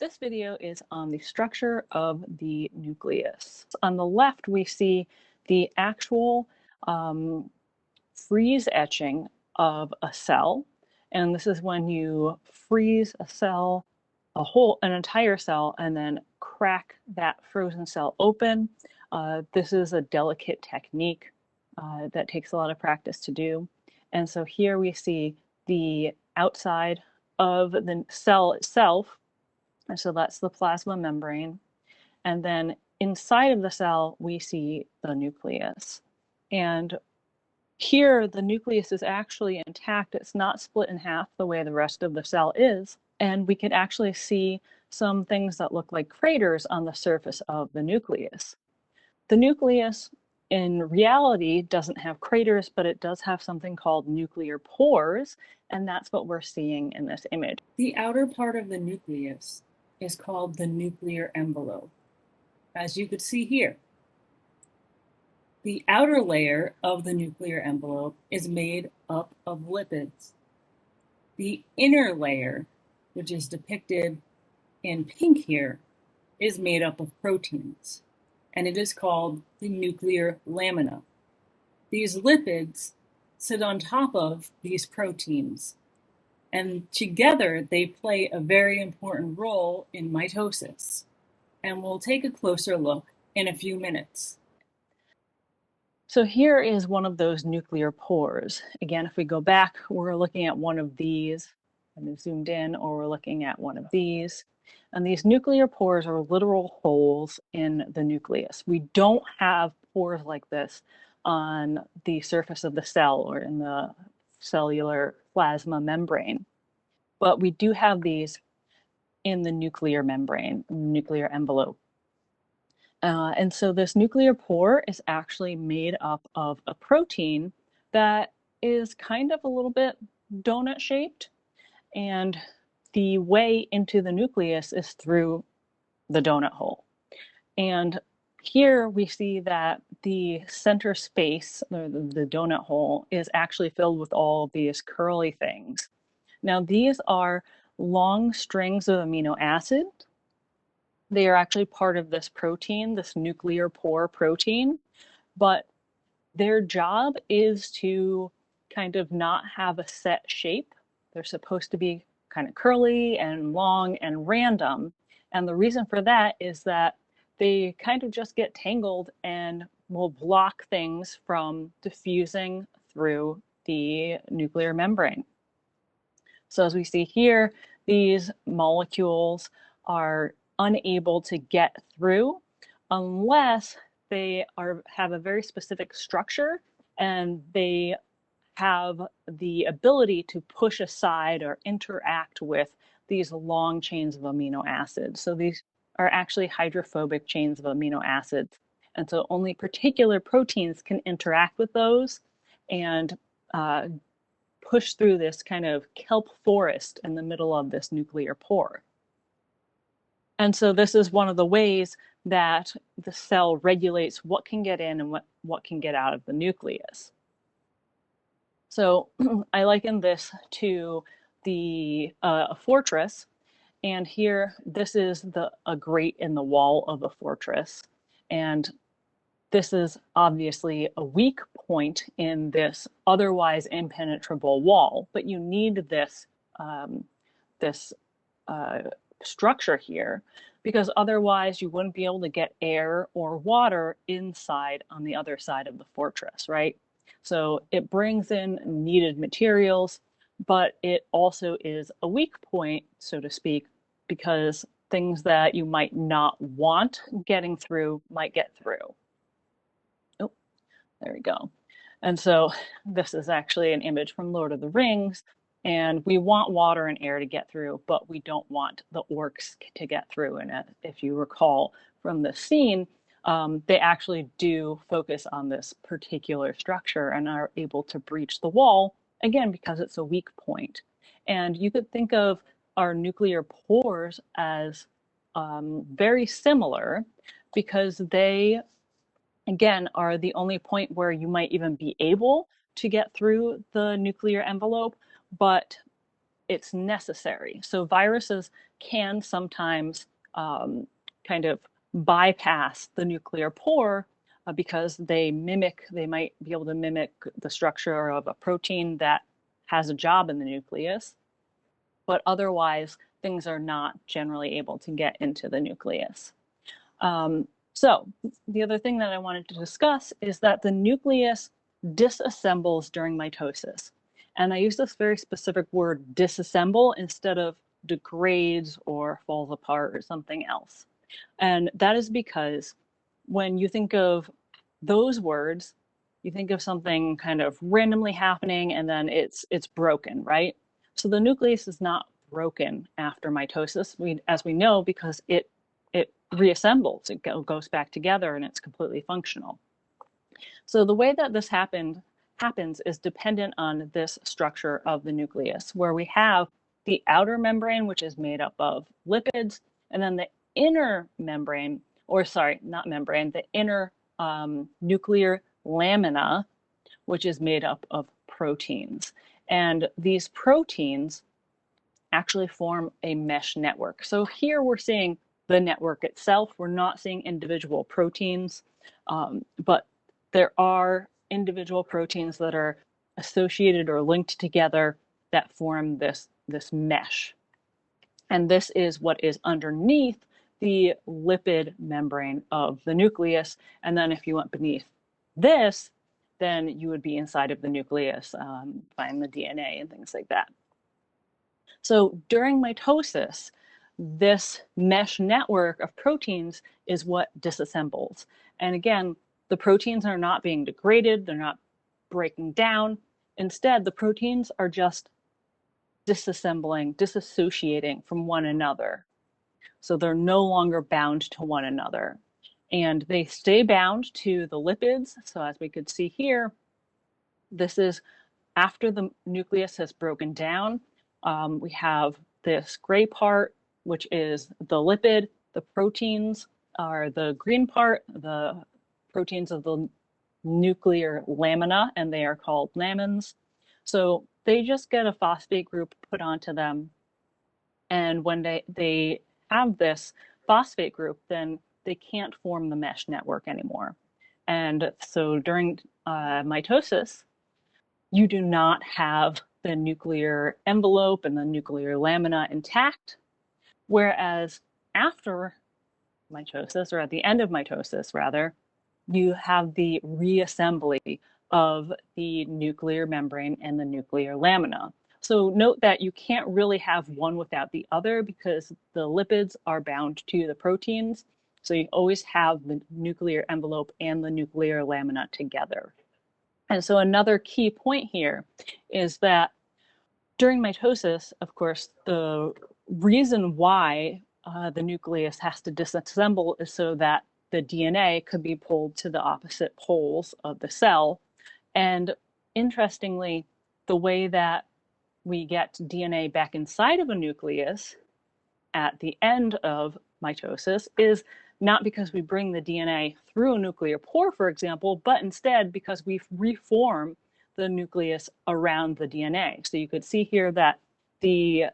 This video is on the structure of the nucleus. On the left, we see the actual freeze etching of a cell. And this is when you freeze a cell, an entire cell, and then crack that frozen cell open. This is a delicate technique that takes a lot of practice to do. And so here we see the outside of the cell itself. And so that's the plasma membrane. And then inside of the cell, we see the nucleus. And here, the nucleus is actually intact. It's not split in half the way the rest of the cell is. And we can actually see some things that look like craters on the surface of the nucleus. The nucleus, in reality, doesn't have craters, but it does have something called nuclear pores, and that's what we're seeing in this image. The outer part of the nucleus is called the nuclear envelope, as you could see here. The outer layer of the nuclear envelope is made up of lipids. The inner layer, which is depicted in pink here, is made up of proteins, and it is called the nuclear lamina. These lipids sit on top of these proteins, and together they play a very important role in mitosis. And we'll take a closer look in a few minutes. So here is one of those nuclear pores. Again, if we go back, we're looking at one of these, and then zoomed in, or we're looking at one of these. And these nuclear pores are literal holes in the nucleus. We don't have pores like this on the surface of the cell or in the cellular plasma membrane. But we do have these in the nuclear membrane, nuclear envelope. And so this nuclear pore is actually made up of a protein that is kind of a little bit donut shaped. And the way into the nucleus is through the donut hole. And here we see that the center space, the donut hole, is actually filled with all of these curly things. Now, these are long strings of amino acid. They are actually part of this protein, this nuclear pore protein, but their job is to kind of not have a set shape. They're supposed to be kind of curly and long and random. And the reason for that is that they kind of just get tangled and will block things from diffusing through the nuclear membrane. So as we see here, these molecules are unable to get through unless they have a very specific structure and they have the ability to push aside or interact with these long chains of amino acids. So these are actually hydrophobic chains of amino acids. And so only particular proteins can interact with those and push through this kind of kelp forest in the middle of this nuclear pore. And so this is one of the ways that the cell regulates what can get in and what can get out of the nucleus. So I liken this to a fortress, and here this is a grate in the wall of a fortress, and this is obviously a weak point in this otherwise impenetrable wall, but you need this structure here because otherwise you wouldn't be able to get air or water inside on the other side of the fortress, right? So it brings in needed materials, but it also is a weak point, so to speak, because things that you might not want getting through might get through. Oh, there we go. And so this is actually an image from Lord of the Rings. And we want water and air to get through, but we don't want the orcs to get through. And if you recall from the scene, they actually do focus on this particular structure and are able to breach the wall, again, because it's a weak point. And you could think of our nuclear pores as very similar because they, again, are the only point where you might even be able to get through the nuclear envelope, but it's necessary. So viruses can sometimes kind of bypass the nuclear pore because they might be able to mimic the structure of a protein that has a job in the nucleus, but otherwise things are not generally able to get into the nucleus. So the other thing that I wanted to discuss is that the nucleus disassembles during mitosis. And I use this very specific word, disassemble, instead of degrades or falls apart or something else. And that is because when you think of those words, you think of something kind of randomly happening and then it's broken, right? So the nucleus is not broken after mitosis, as we know, because it reassembles, it goes back together and it's completely functional. So the way that this happens is dependent on this structure of the nucleus, where we have the outer membrane, which is made up of lipids, and then the inner membrane, or sorry, not membrane, the inner nuclear lamina, which is made up of proteins. And these proteins actually form a mesh network. So here we're seeing the network itself. We're not seeing individual proteins, but there are individual proteins that are associated or linked together that form this mesh. And this is what is underneath the lipid membrane of the nucleus. And then if you went beneath this, then you would be inside of the nucleus, find the DNA and things like that. So during mitosis, this mesh network of proteins is what disassembles. And again, the proteins are not being degraded, they're not breaking down. Instead, the proteins are just disassembling, disassociating from one another. So they're no longer bound to one another. And they stay bound to the lipids. So as we could see here, this is after the nucleus has broken down. We have this gray part, which is the lipid. The proteins are the green part, the proteins of the nuclear lamina, and they are called lamins. So they just get a phosphate group put onto them. And when they have this phosphate group, then they can't form the mesh network anymore. And so during mitosis, you do not have the nuclear envelope and the nuclear lamina intact, whereas after mitosis, or at the end of mitosis rather, you have the reassembly of the nuclear membrane and the nuclear lamina. So note that you can't really have one without the other because the lipids are bound to the proteins. So you always have the nuclear envelope and the nuclear lamina together. And so another key point here is that during mitosis, of course, the reason why the nucleus has to disassemble is so that the DNA could be pulled to the opposite poles of the cell. And interestingly, the way that we get DNA back inside of a nucleus at the end of mitosis is not because we bring the DNA through a nuclear pore, for example, but instead because we reform the nucleus around the DNA. So you could see here that the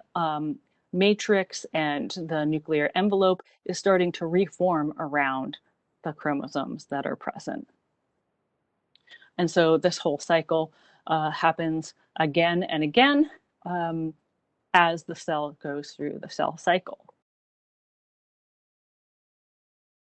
matrix and the nuclear envelope is starting to reform around the chromosomes that are present. And so this whole cycle happens again and again as the cell goes through the cell cycle.